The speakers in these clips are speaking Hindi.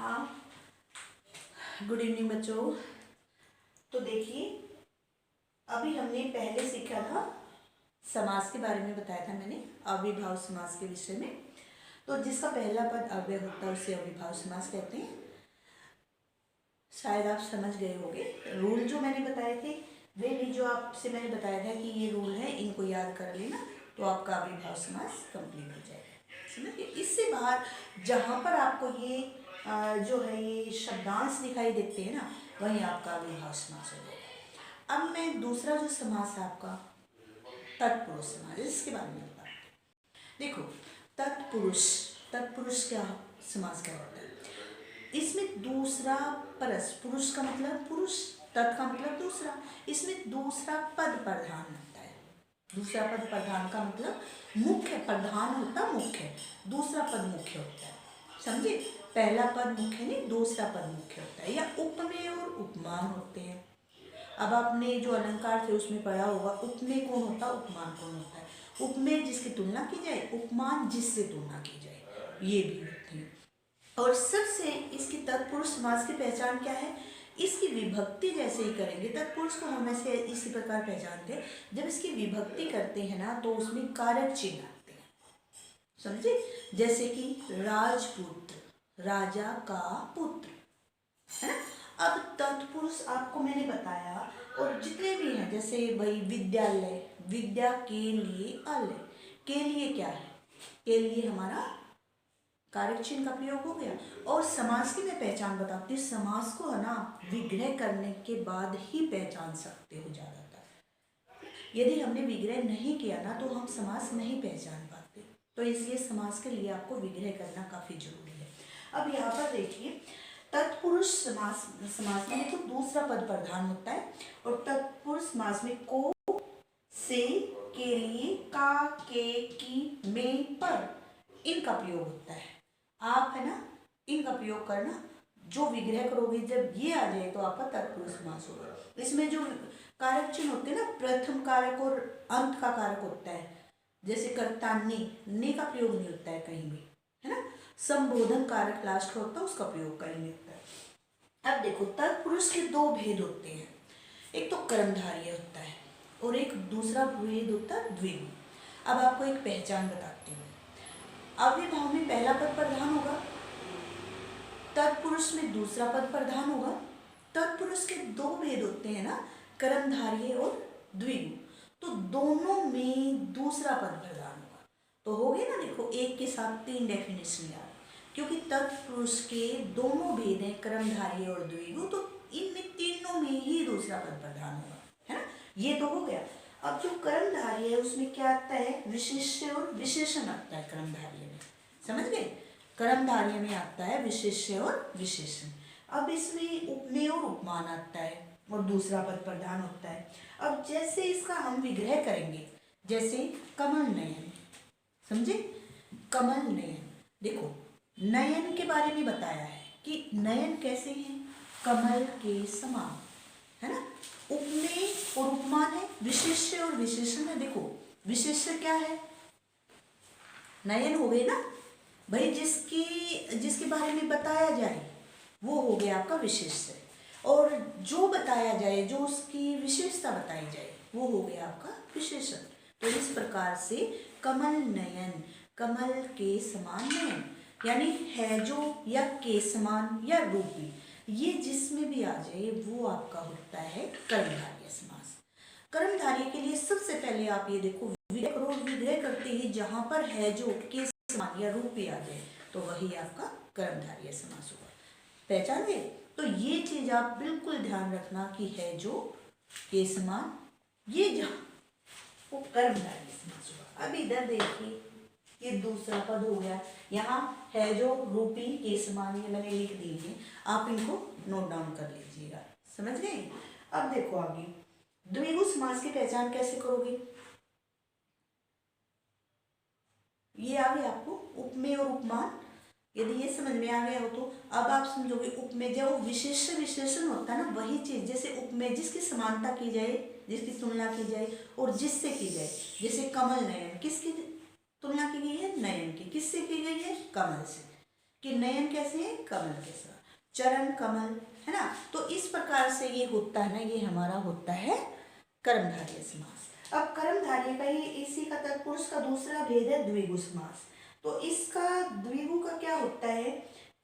हाँ, गुड इवनिंग बच्चों। तो देखिए, अभी हमने पहले सीखा था, समास के बारे में बताया था मैंने, अविभाव समास के विषय में। तो जिसका पहला पद अव्यय होता है उसे अविभाव समास कहते हैं। शायद आप समझ गए होंगे। रूल जो मैंने बताए थे वे भी जो आपसे मैंने बताया था कि ये रूल है, इनको याद कर लेना तो आपका अविभाव समास कंप्लीट हो जाएगा। समझिए, इससे बाहर जहाँ पर आपको ये जो है ये शब्दांश दिखाई देते हैं ना, वही आपका अविभाव समास हो जाएगा। अब मैं दूसरा जो समास है आपका तत्पुरुष समास, इसके बारे में बताते हैं। देखो, तत्पुरुष क्या समास क्या होता है? इसमें दूसरा परस, पुरुष का मतलब पुरुष, तत् का मतलब दूसरा, इसमें दूसरा पद प्रधान होता है। दूसरा पद प्रधान का मतलब मुख्य, प्रधान होता मुख्य, दूसरा पद मुख्य होता है। समझे? पहला पद मुख्य नहीं, दूसरा पद मुख्य होता है। या उपमेय और उपमान होते हैं। अब आपने जो अलंकार थे उसमें पढ़ा होगा, उपमेय कौन होता है, उपमान कौन होता है। उपमेय जिसकी तुलना की जाए, उपमान जिससे तुलना की जाए, ये भी होती है। और सबसे इसकी तत्पुरुष समास की पहचान क्या है? इसकी विभक्ति जैसे ही करेंगे, तत्पुरुष को हम ऐसे इसी प्रकार पहचानते हैं, जब इसकी विभक्ति करते हैं ना तो उसमें कारक चिन्ह आते हैं। समझे? जैसे कि राजपुत्र, राजा का पुत्र, है ना। अब तत्पुरुष आपको मैंने बताया, और जितने भी हैं जैसे भाई विद्यालय, विद्या के लिए आलय, के लिए क्या है, के लिए हमारा कारक चिन्ह का प्रयोग हो गया। और समास की मैं पहचान बताती हूँ। समास को है ना विग्रह करने के बाद ही पहचान सकते हो ज्यादातर। यदि हमने विग्रह नहीं किया ना तो हम समास नहीं पहचान पाते। तो इसलिए समास के लिए आपको विग्रह करना काफी जरूरी है। अब यहाँ पर देखिए, तत्पुरुष समास में देखो दूसरा पद प्रधान होता है, और तत्पुरुष समास में को, से, के लिए, का, के, की, में, पर, इनका प्रयोग होता है। आप है ना इनका प्रयोग करना, जो विग्रह करोगे जब ये आ जाए तो आपका तत्पुरुष समास होगा। इसमें जो कारक चिन्ह होते हैं ना, प्रथम कारक और अंत का कारक होता है। जैसे कर्ता ने का प्रयोग नहीं होता है कहीं भी, है ना। संबोधन कारक लास्ट का होता है, उसका प्रयोग कहीं होता है। अब देखो, तत्पुरुष के दो भेद होते हैं, एक तो कर्मधारय होता है और एक दूसरा भेद होता है द्विगु। अब आपको एक पहचान बताती हूँ। अव्ययभाव में पहला पद प्रधान होगा, तत्पुरुष में दूसरा पद प्रधान होगा। तत्पुरुष के दो भेद होते हैं ना, कर्मधारय और द्विगु, तो दोनों में दूसरा पद प्रधान होगा। तो हो गया ना, देखो एक के साथ तीन डेफिनेशन याद, क्योंकि तत्पुरुष के दोनों भेद हैं, कर्मधारय और द्विगु, तो इनमें तीनों में ही दूसरा पद प्रधान होगा, है ना। ये तो हो गया। अब जो कर्मधारय है उसमें क्या आता है, विशेष्य और विशेषण आता है कर्मधारय में। समझ गए? कर्मधारय में आता है विशेष्य और विशेषण। अब इसमें उपमेय और उपमान आता है और दूसरा पद प्रधान होता है। अब जैसे इसका हम विग्रह करेंगे, जैसे कमल नयन, समझे? कमल नयन, देखो नयन के बारे में बताया है कि नयन कैसे हैं, कमल के समान, है ना। उपमेय और उपमान है, विशेष्य और विशेषण है। देखो विशेष्य क्या है, नयन हो गए ना भाई, जिसके बारे में बताया जाए वो हो गया आपका विशेष्य, और जो बताया जाए, जो उसकी विशेषता बताई जाए, वो हो गया आपका विशेषण। तो इस प्रकार से कमल नयन, कमल के समान नयन, यानी है जो या के समान या रूपी, ये जिसमें भी आ जाए वो आपका होता है कर्मधारय समास। कर्मधारय के लिए सबसे पहले आप ये देखो, विग्रह करते ही जहां पर है जो के समान या रूपी आ जाए तो वही आपका कर्मधारय समास होगा। पहचान गए? तो ये चीज आप बिल्कुल ध्यान रखना कि है जो के समान, ये जहां वो कर्मधारय समास होगा। अब इधर देखिए, ये दूसरा पद हो गया, यहाँ है जो, रूपी, के समान, ये मैंने लिख दिए, आप इनको नोट डाउन कर लीजिएगा। समझ गए? अब देखो आगे, द्विगु समास की पहचान कैसे करोगे? ये आ गया आपको उपमेय और उपमान। यदि ये समझ में आ गया हो तो अब आप समझोगे उपमेय जब विशेष्य विशेषण होता है ना, वही चीज, जैसे उपमेय जिसकी समानता की जाए, जिसकी तुलना की जाए और जिससे की जाए, जैसे कमल नयन, किसकी तुलना की गई है, नयन की, किससे की गई है, कमल से। कि नयन कैसे है, कमल के समान, चरण कमल, है ना। तो इस प्रकार से ये होता है ना, ये हमारा होता है कर्मधारय समास। अब कर्मधारय का ही इसी का तत्पुरुष का दूसरा भेद है द्विगु समास। तो इसका द्विगु का क्या होता है,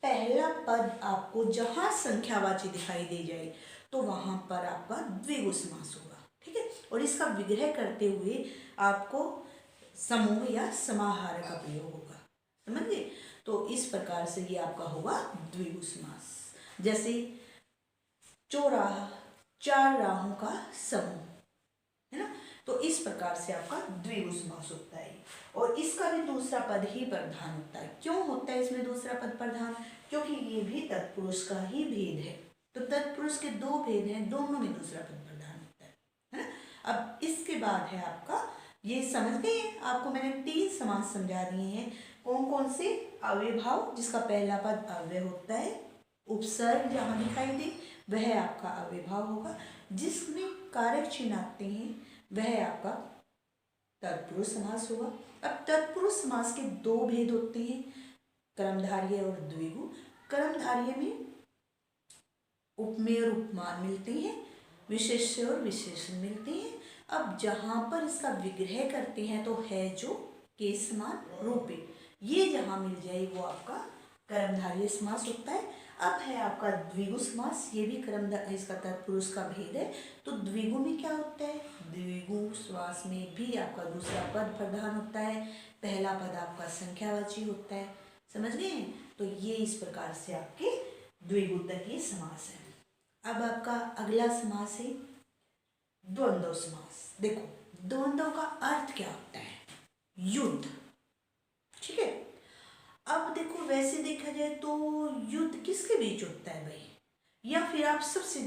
पहला पद आपको जहां संख्यावाची दिखाई दे जाए तो वहां पर आपका द्विगु समास होगा, ठीक है। और इसका विग्रह करते हुए आपको समूह या समाहार का प्रयोग होगा, समझ गए। तो इस प्रकार से ये आपका होगा द्विगु समास। जैसे चौराहा, चार राहों का समूह, है ना। तो इस प्रकार से आपका द्विगु समास होता है। और इसका भी दूसरा पद ही प्रधान होता है। क्यों होता है इसमें दूसरा पद प्रधान, क्योंकि ये भी तत्पुरुष का ही भेद है। तो तत्पुरुष के दो भेद हैं, दोनों में दूसरा पद प्रधान होता है ना। अब इसके बाद है आपका, ये समझ गए हैं, आपको मैंने 3 समास समझा दिए हैं। कौन कौन से, अव्ययभाव जिसका पहला पद अव्यय होता है, उपसर्ग जहाँ दिखाई दे वह आपका अव्ययभाव होगा, जिसमें कारक चिन्ह आते हैं वह आपका तत्पुरुष समास होगा। अब तत्पुरुष समास के 2 भेद होते हैं, कर्मधारय और द्विगु। कर्मधारय में उपमेय और उपमान मिलते हैं, विशेष्य और विशेषण मिलते हैं। अब जहां पर इसका विग्रह करते हैं तो है जो के समान रूपे, ये जहां मिल जाए वो आपका कर्मधारय समास होता है। अब है आपका द्विगु समास, ये भी कर्मधारय, इसका तत्पुरुष का भेद है। तो द्विगु में क्या होता है, द्विगु समास में भी आपका दूसरा पद प्रधान होता है, पहला पद आपका संख्यावाची होता है, समझ गए। तो ये इस प्रकार से आपके द्विगु तक ये समास है। अब आपका अगला समास है द्वंद्व समास। देखो द्वंद्व का अर्थ क्या होता है, युद्ध, ठीक है। अब देखो वैसे देखा जाए तो युद्ध किसके बीच होता है भाई, या फिर आप सबसे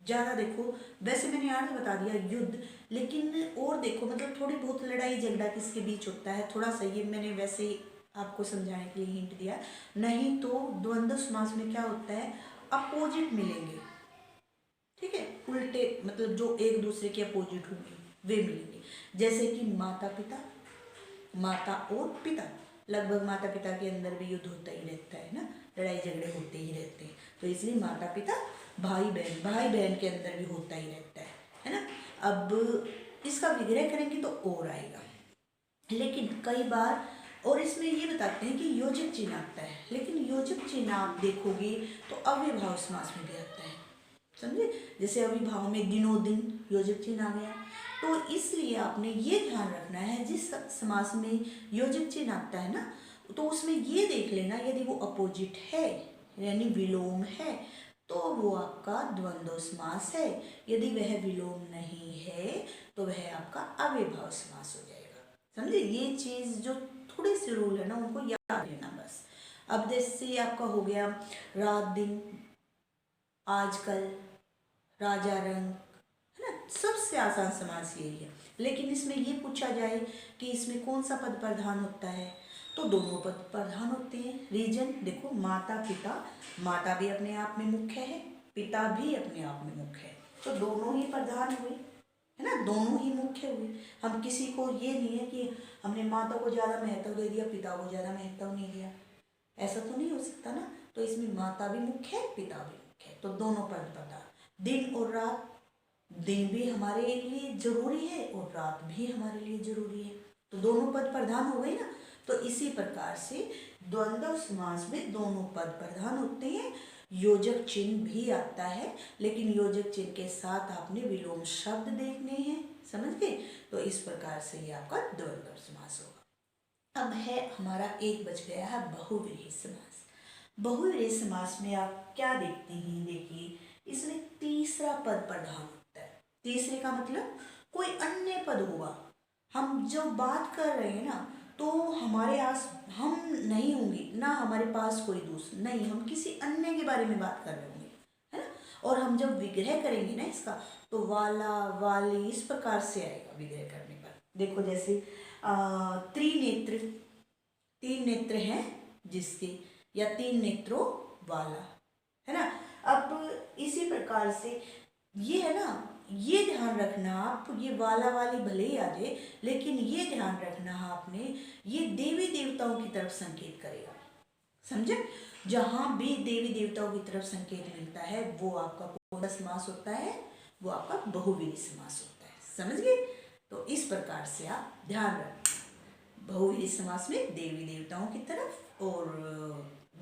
ज्यादा देखो, वैसे मैंने अर्थ बता दिया युद्ध, लेकिन और देखो मतलब थोड़ी बहुत लड़ाई झगड़ा किसके बीच होता है, थोड़ा सा ये मैंने वैसे आपको समझाने के लिए हिंट दिया। नहीं तो द्वंद्व समास में क्या होता है, अपोजिट मिलेंगे, ठीक है, उल्टे मतलब जो एक दूसरे के अपोजिट होंगे वे मिलेंगे। जैसे कि माता पिता, माता और पिता, लगभग माता पिता के अंदर भी युद्ध होता ही रहता है ना, लड़ाई झगड़े होते ही रहते हैं। तो इसलिए माता पिता, भाई बहन, भाई बहन के अंदर भी होता ही रहता है ना। अब इसका विग्रह करेंगे तो और आएगा, लेकिन कई बार, और इसमें ये बताते हैं कि योजक चिन्ह आता है, लेकिन योजक चिन्ह आप देखोगे तो अव्ययभाव समास में भी आता है, समझे। जैसे अव्ययभाव में दिनों दिन योजक चिन्ह आ गया, तो इसलिए आपने ये ध्यान रखना है जिस समास में योजक चिन्ह आता है ना, तो उसमें ये देख लेना यदि वो अपोजिट है यानी विलोम है तो वो आपका द्वंद्व समास है, यदि वह विलोम नहीं है तो वह आपका अव्ययभाव समास हो जाएगा, समझे। ये चीज जो थोड़ी सी रूल है ना उनको याद लेना बस। अब जैसे आपका हो गया रात दिन, आजकल, राजा रंग, है ना, सबसे आसान समास यही है। लेकिन इसमें ये पूछा जाए कि इसमें कौन सा पद प्रधान होता है, तो दोनों पद प्रधान होते हैं। रीजन देखो, माता पिता, माता भी अपने आप में मुख्य है, पिता भी अपने आप में मुख्य है, तो दोनों ही प्रधान हुए, है ना, दोनों ही मुख्य हुए। हम किसी को ये नहीं है कि हमने माता को ज़्यादा महत्व दे दिया, पिता को ज़्यादा महत्व नहीं दिया, ऐसा तो नहीं हो सकता ना। तो इसमें माता भी मुख्य है, पिता भी मुख्य है, तो दोनों पद प्रधान। दिन और रात, दिन भी हमारे लिए जरूरी है और रात भी हमारे लिए जरूरी है, तो दोनों पद प्रधान हो गए ना। तो इसी प्रकार से द्वंद्व समास में दोनों पद प्रधान होते हैं, योजक चिन्ह भी आता है, लेकिन योजक चिन्ह के साथ आपने विलोम शब्द देखने हैं, समझ गए। तो इस प्रकार से ये आपका द्वंद्व समास होगा। अब है हमारा एक बच गया है बहुव्रीहि समास। बहुव्रीहि समास में आप क्या देखते हैं, देखिए इसमें तीसरा पद प्रधान होता है। तीसरे का मतलब कोई अन्य पद होगा, हम जो बात कर रहे हैं ना तो हमारे आस हम नहीं होंगे ना, हमारे पास कोई दूसरा नहीं, हम किसी अन्य के बारे में बात कर रहे होंगे, है ना। और हम जब विग्रह करेंगे ना इसका तो वाला, वाली, इस प्रकार से आएगा विग्रह करने पर। देखो जैसे त्रिनेत्र, 3 नेत्र हैं जिसके, या 3 नेत्रों वाला, है ना। अब इसी प्रकार से ये है ना, ये ध्यान रखना आप, ये वाला वाली भले ही आ जाए, लेकिन ये ध्यान रखना आपने, ये देवी देवताओं की तरफ संकेत करेगा, समझे? जहाँ भी देवी देवताओं की तरफ संकेत मिलता है वो आपका कौन सा समास होता है? वो आपका बहुव्रीहि समास होता है। समझ गए? तो इस प्रकार से आप ध्यान रखें, बहुव्रीहि समास में देवी देवताओं की तरफ, और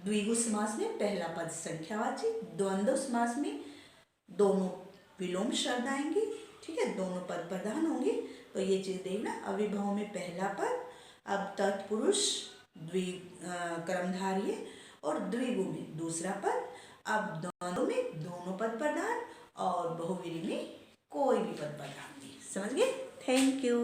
द्विगु समास में पहला पद संख्यावाची, द्वंद्व समास में दोनों विलोम शब्द आएंगे, ठीक है, दोनों पद प्रधान होंगे। तो ये चीज देखना, अविभव में पहला पद, अब तत्पुरुष कर्मधारय, और द्विगु में दूसरा पद, अब द्वंद्व में दोनों पद प्रधान, और बहुव्रीहि में कोई भी पद प्रधान नहीं। समझ गए? Thank you.